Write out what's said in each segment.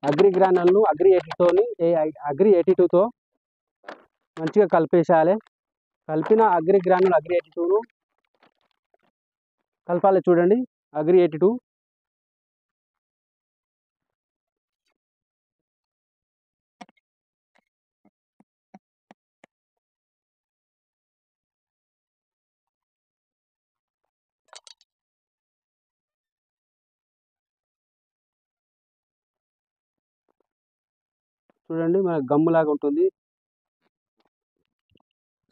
Agri గ్రానల్ను agri 82తో మంచిగా కలిపేసేయాలి. కలిపిన agri గ్రానుల్ agri 82ను కలపాలి. చూడండి, అగ్రి 82 చూడండి, మన గమ్ములాగా ఉంటుంది.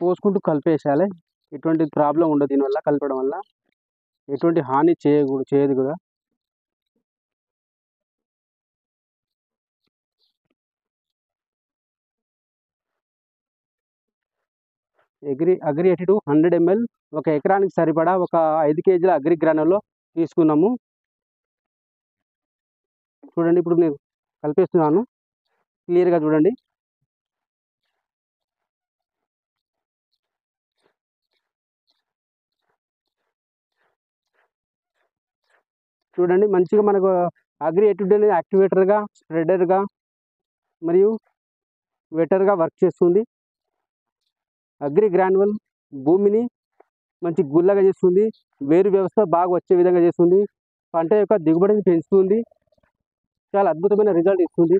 పోసుకుంటూ కలిపేసేయాలి. ఎటువంటి ప్రాబ్లం ఉండదు దీనివల్ల, కలపడం వల్ల ఎటువంటి హాని చేయదు కూడా. అగ్రి 82 100 ml ఒక ఎకరానికి సరిపడా ఒక 5 కేజీల అగ్రి గ్రానుల్లో తీసుకున్నాము. చూడండి, ఇప్పుడు నేను కలిపేస్తున్నాను. క్లియర్గా చూడండి. చూడండి, మంచిగా మనకు అగ్రి 82 అనేది యాక్టివేటర్గా, స్ప్రెడర్గా మరియు వెటర్గా వర్క్ చేస్తుంది. అగ్రి గ్రాన్యువల్ భూమిని మంచి గుల్లగా చేస్తుంది. వేరు వ్యవస్థ బాగా వచ్చే విధంగా చేస్తుంది. పంట యొక్క దిగుబడిని పెంచుతుంది. చాలా అద్భుతమైన రిజల్ట్ ఇస్తుంది.